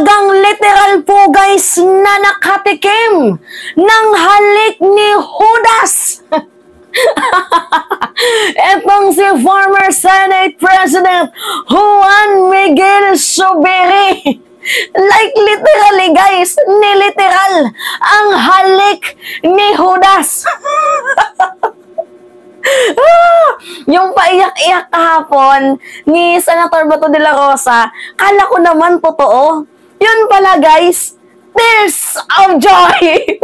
Talagang literal po guys na nakatikim ng halik ni Judas. Itong si former Senate President Juan Miguel Zubiri. Like literally guys, niliteral ang halik ni Judas. Yung paiyak-iyak kahapon ni Senator Bato de la Rosa, kala ko naman totoo. Yun pala guys, tears of joy.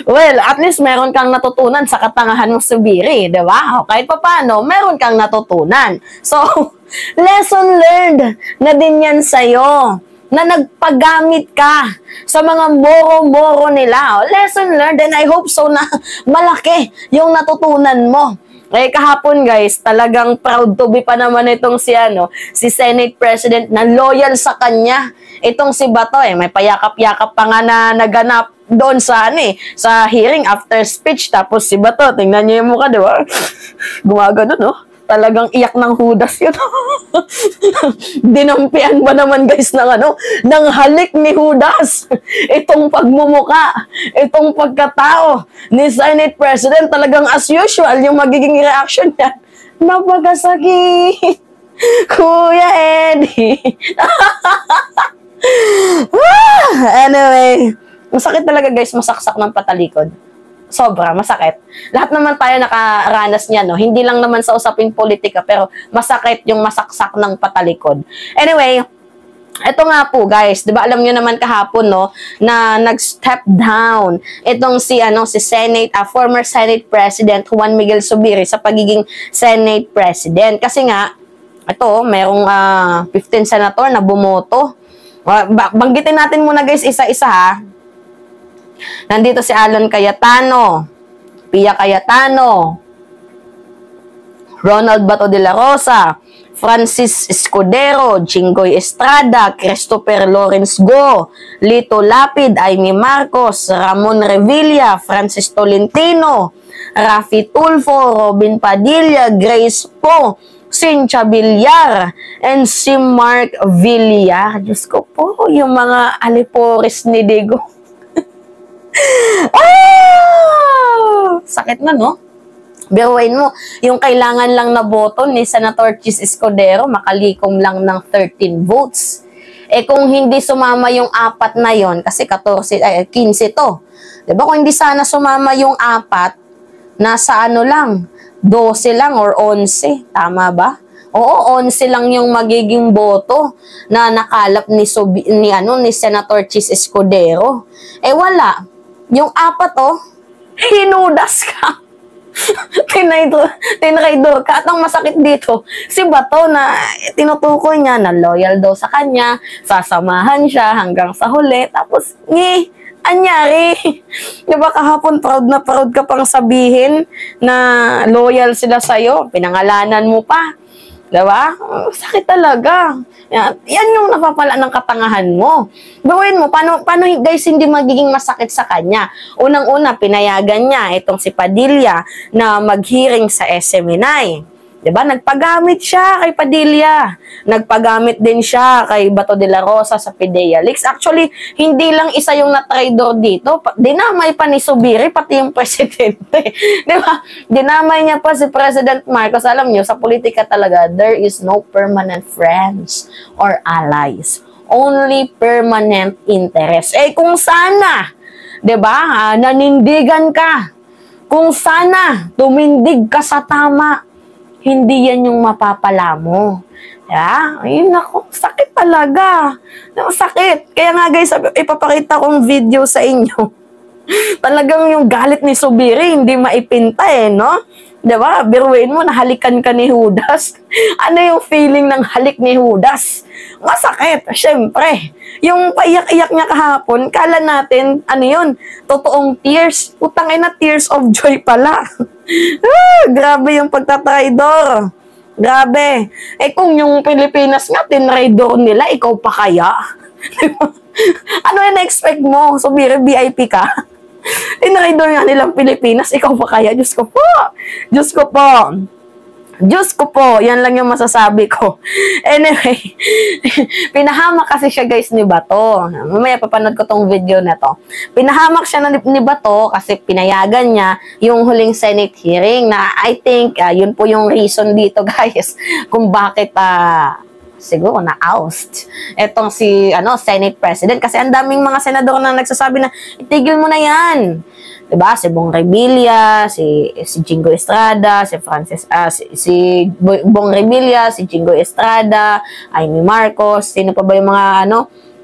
Well, at least meron kang natutunan sa katangahan ng Zubiri, di ba? O kahit pa paano, meron kang natutunan. So, lesson learned na din yan sa'yo, na nagpagamit ka sa mga moro-moro nila. Lesson learned, and I hope so na malaki yung natutunan mo. Eh, kahapon guys, talagang proud to be pa naman itong si Senate President na loyal sa kanya. Itong si Bato, may payakap-yakap pa nga na naganap doon sa sa hearing after speech. Tapos si Bato, tingnan niyo yung mukha, di ba? Gumagano, no? Talagang iyak ng Judas yun. Dinampian ba naman guys ng halik ni Judas? Itong pagmumuka, itong pagkatao ni Senate President, talagang as usual, yung magiging reaction niya, napakasakit, Kuya Eddie. Anyway, masakit talaga guys, masaksak ng patalikod. Sobra, masakit. Lahat naman tayo nakaranas niya, no? Hindi lang naman sa usaping politika, pero masakit yung masaksak ng patalikod. Anyway, ito nga po guys, 'di ba alam niyo naman kahapon no na nag-step down itong si former Senate President Juan Miguel Zubiri sa pagiging Senate President. Kasi nga ito, merong 15 senator na bumoto. Banggitin natin muna guys isa-isa ha. Nandito si Alan Cayetano, Pia Cayetano, Ronald Bato de la Rosa, Francis Escudero, Jinggoy Estrada, Christopher Lawrence Go, Lito Lapid, Amy Marcos, Ramon Revilla, Francis Tolentino, Rafi Tulfo, Robin Padilla, Grace Poe, Cynthia Villar, and si Mark Villar. Diyos ko po, yung mga alipores ni Digo. Sakit na, no? Biruin mo, yung kailangan lang na boto ni Senator Chis Escudero, makalikom lang ng 13 votes. Eh kung hindi sumama yung 4 na yon, kasi 15 to. Diba? Kung hindi sana sumama yung 4, nasa lang, 12 lang or 11. Tama ba? Oo, 11 lang yung magiging boto na nakalap ni Senator Chis Escudero. Eh wala. Yung 4 hinudas ka. Tinraidor ka. At ang masakit dito, si Bato na tinutukoy niya na loyal daw sa kanya, sasamahan siya hanggang sa huli. Tapos, anyari. Diba kahapon, proud na proud ka pang sabihin na loyal sila sa'yo. Pinangalanan mo pa. Diba? Sakit talaga. Yan yung napapala ng katangahan mo. Gawin mo, paano guys hindi magiging masakit sa kanya? Unang-una, pinayagan niya itong si Padilla na mag-hearing sa SMNI. Diba? Nagpagamit siya kay Padilla. Nagpagamit din siya kay Bato de la Rosa sa PIDEA Leaks. Actually, hindi lang isa yung na-traidor dito. Dinamay pa ni Zubiri, pati yung presidente. Diba? Dinamay niya pa si President Marcos. Alam niyo, sa politika talaga, there is no permanent friends or allies. Only permanent interest. Eh, kung sana, diba, nanindigan ka, kung sana tumindig ka sa tama, hindi yan yung mapapala mo. Ayun ako, sakit talaga. Sakit. Kaya nga guys, ipapakita kong video sa inyo. Talagang yung galit ni Zubiri, hindi maipinta no? Diba? Biruin mo, nahalikan ka ni Judas. Ano yung feeling ng halik ni Judas? Masakit, syempre. Yung paiyak-iyak niya kahapon, kala natin, yun, totoong tears. Utangay na tears of joy pala. Grabe yung pagtatraidor. Grabe. Eh kung yung Pilipinas nga, tinraidor nila, ikaw pa kaya? Ano yung na-expect mo? Zubiri, VIP ka? Tinraidor nga nilang Pilipinas, ikaw pa kaya? Diyos ko po. Diyos ko po. Diyos ko po, yan lang yung masasabi ko. Anyway, pinahamak kasi siya guys ni Bato. Mamaya papanood ko tong video na to. Pinahamak siya ni Bato kasi pinayagan niya yung huling Senate hearing na I think yun po yung reason dito guys kung bakit siguro na-oust etong si Senate President kasi ang daming mga senador na nagsasabi na itigil mo na yan. Diba? Si Bong Revilla, si Jingo Estrada, si Bong Revilla, si Jingo Estrada, Amy Marcos, sino pa ba yung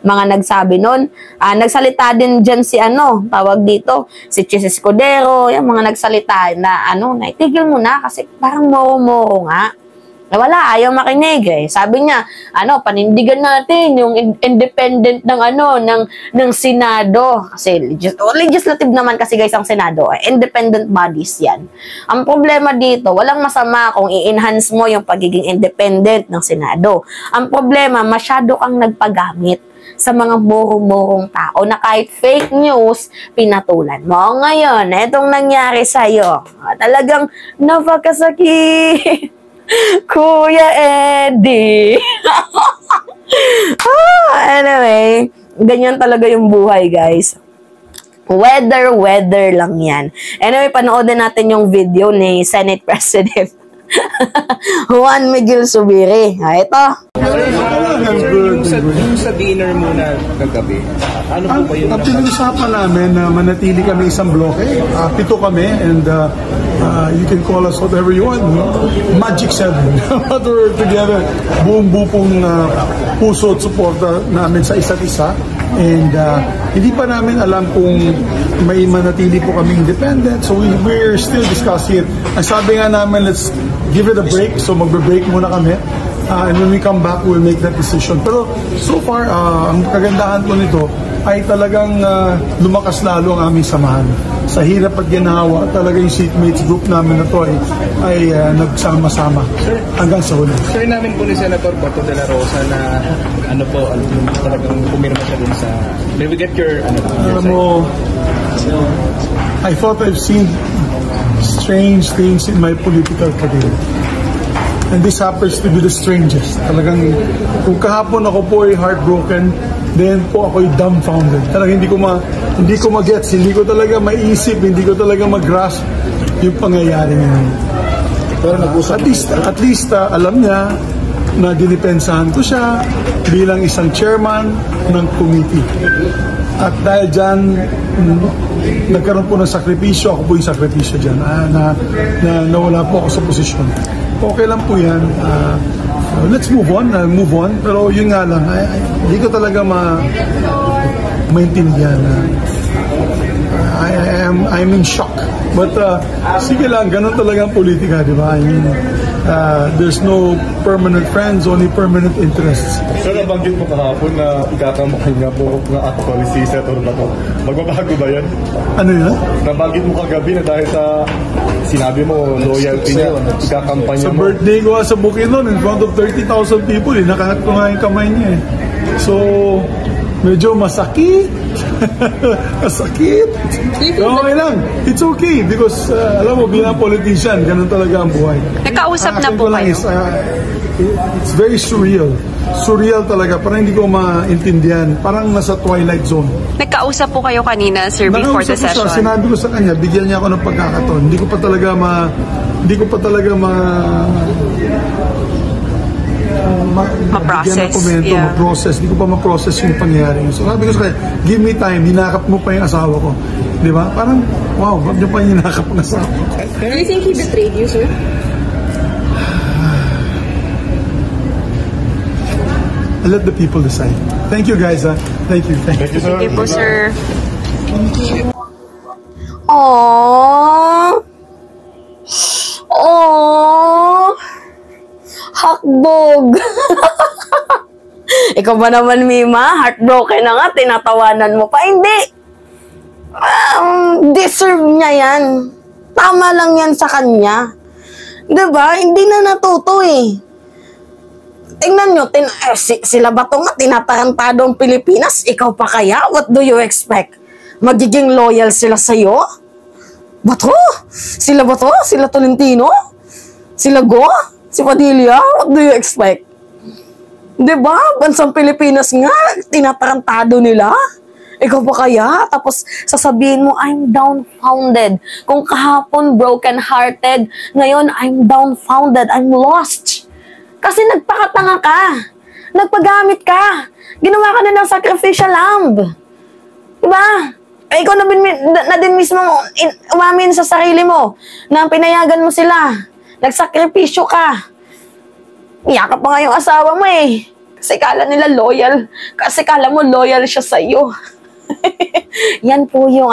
mga nagsabi nun? Nagsalita din dyan si tawag dito, si Chis Escudero, yung mga nagsalita na itigil mo na kasi parang moro-moro nga. Wala, ayaw makinig eh. Sabi niya, panindigan natin yung independent ng Senado. Kasi legislative naman kasi guys ang Senado. Independent bodies yan. Ang problema dito, walang masama kung i-enhance mo yung pagiging independent ng Senado. Ang problema, masyado kang nagpagamit sa mga murong-murong tao na kahit fake news, pinatulan mo. Ngayon, itong nangyari sa'yo, talagang napakasakit. Kuya Eddie. Anyway, ganyan talaga yung buhay, guys. Weather lang yan. Anyway, panoodin natin yung video ni Senate President Juan Miguel Zubiri. Ito. Yung sa dinner muna kagabi, ano po ba yun? Ang pinag-usapan namin na manatili kami isang bloke, 7 kami, and you can call us whatever you want. Magic 7. But we're together, buong-buo pong puso at suporta namin sa isa't isa. And hindi pa namin alam kung may manatili po kami independent. So we're still discussing it. Ang sabi nga namin, let's give it a break. So magbe-break muna kami. And when we come back, we'll make that decision. Pero so far, ang kagandahan po nito ay talagang lumakas lalo ang aming samahan. Sa hirap at ginawa, talaga yung seatmates group namin na to ay nagsama-sama hanggang sa huli. Sir, namin po ni Senator Bato de la Rosa na talagang pumirma siya dun sa... May we get your... I thought I've seen strange things in my political career. And this happens to be the strangest. Talagang, kung kahapon ako po ay heartbroken, then po ako ay dumbfounded. Talagang hindi ko mag-gets, hindi ko talaga maisip, hindi ko talaga mag-grasp yung pangyayari ngayon. Pero at least alam niya na dinipensahan ko siya bilang isang chairman ng committee. At dahil dyan, nagkaroon po ng sakripisyo, ako po yung sakripisyo dyan, na nawala po ako sa posisyon. Okay lang po yan. Let's move on. Pero yun nga lang, hindi ko talaga maintindihan. I'm in shock. But sige lang, ganun talaga ang politika, di ba? I mean, there's no permanent friends, only permanent interests. So nabanggit mo kahapon na ikakamukhay nga po ng actually si Senator Bato. Magbabago ba yan? Ano yun? Nabanggit mo kagabi na dahil sa sinabi mo, loyalty niya, ikakampanya mo. Sa birthday ko sa Bukidnon, in front of 30,000 people, nakahat ko nga yung kamay niya. So, medyo masakit. Masakit. Pero okay lang. It's okay because, alam mo, bilang politician, ganun talaga ang buhay. Nakausap na po kayo? It's very surreal. Surreal talaga. Parang hindi ko maintindihan. Parang nasa twilight zone. Nagkausap po kayo kanina, sir, before the session? Sinabi ko sa kanya, bigyan niya ako ng pagkakataon. Hindi ko pa talaga ma-process. Ma-process. Hindi ko pa ma-process yung pangyayari. So sabi ko sa kanya, give me time. Hinakap mo pa yung asawa ko. Di ba? Parang, wow, ba't niyo pa hinakap ang asawa ko? Do you think he betrayed you, sir? I'll let the people decide. Thank you, guys. Thank you. Thank you, sir. Thank you po, sir. Aww. Hakbog. Ikaw ba naman, Mima? Heartbroken na nga, tinatawanan mo pa. Hindi. Deserve niya yan. Tama lang yan sa kanya. Diba? Hindi na natuto eh. Tingnan nyo, sila ba ito nga tinatarantado ang Pilipinas? Ikaw pa kaya? What do you expect? Magiging loyal sila sa'yo? Bato? Sila Bato? Sila Tolentino? Sila Go? Si Padilla? What do you expect? Diba? Bansang Pilipinas nga, tinatarantado nila. Ikaw pa kaya? Tapos sasabihin mo, I'm dumbfounded. Kung kahapon broken-hearted, ngayon I'm dumbfounded. I'm lost. Kasi nagpakatanga ka. Nagpagamit ka. Ginawa ka na ng sacrificial lamb. Diba? Eh, ikaw na din mismo umamin sa sarili mo na pinayagan mo sila. Nagsakripisyo ka. Iyakap pa nga yung asawa mo eh. Kasi kala nila loyal. Kasi kala mo loyal siya sa iyo. Yan po yung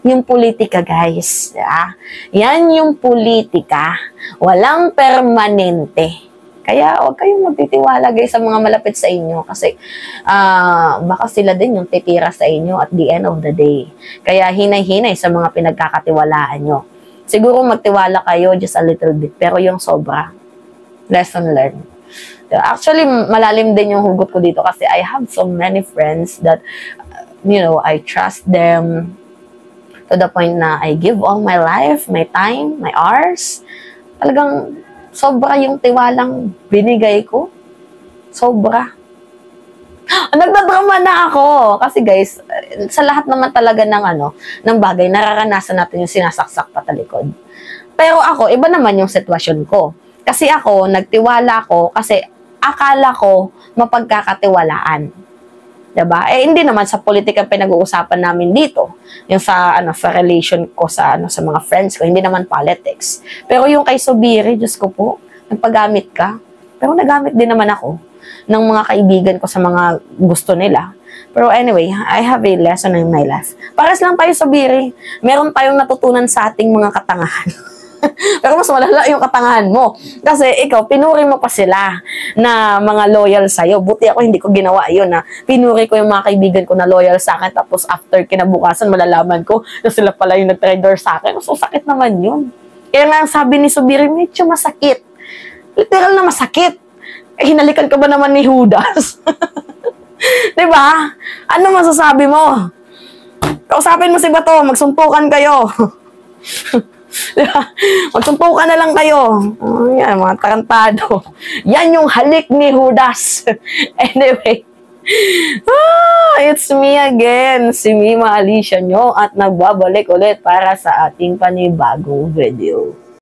yung politika, guys. Yeah? Yan yung politika. Walang permanente. Kaya huwag kayong magtitiwala, guys, sa mga malapit sa inyo. Kasi baka sila din yung titira sa inyo at the end of the day. Kaya hinay-hinay sa mga pinagkakatiwalaan nyo. Siguro magtiwala kayo just a little bit. Pero yung sobra, lesson learned. Actually, malalim din yung hugot ko dito kasi I have so many friends that, you know, I trust them to the point na I give all my life, my time, my hours. Talagang sobra yung tiwalang binigay ko. Sobra. Nagdadrama na ako. Kasi guys, sa lahat naman talaga ng bagay, nararanasan natin yung sinasaksak patalikod. Pero ako, iba naman yung sitwasyon ko. Kasi ako, nagtiwala ko kasi akala ko mapagkakatiwalaan. Diba? Eh, hindi naman sa politika pinag-uusapan namin dito. Yung sa relation ko sa mga friends ko, hindi naman politics. Pero yung kay Subiri, Diyos ko po, nagpagamit ka. Pero nagamit din naman ako ng mga kaibigan ko sa mga gusto nila. Pero anyway, I have a lesson in my life. Pares lang tayo, Subiri. Meron tayong natutunan sa ating mga katangahan. Pero mas malala yung katangahan mo. Kasi ikaw, pinuri mo pa sila na mga loyal sa'yo. Buti ako, hindi ko ginawa yun na pinuri ko yung mga kaibigan ko na loyal sa akin. Tapos after kinabukasan, malalaman ko na sila pala yung nag-traitor sa akin. So, sakit naman yun. Kaya nga sabi ni Subiri, medyo masakit. Literal na masakit. Eh, hinalikan ka ba naman ni Judas? Diba? Ano masasabi mo? Kausapin mo si Bato, magsuntukan kayo. Diba? Magsuntukan na lang kayo. Yan, mga tarantado. Yan yung halik ni Judas. Anyway. It's me again. Si Mima Alicia nyo at nagbabalik ulit para sa ating panibagong video.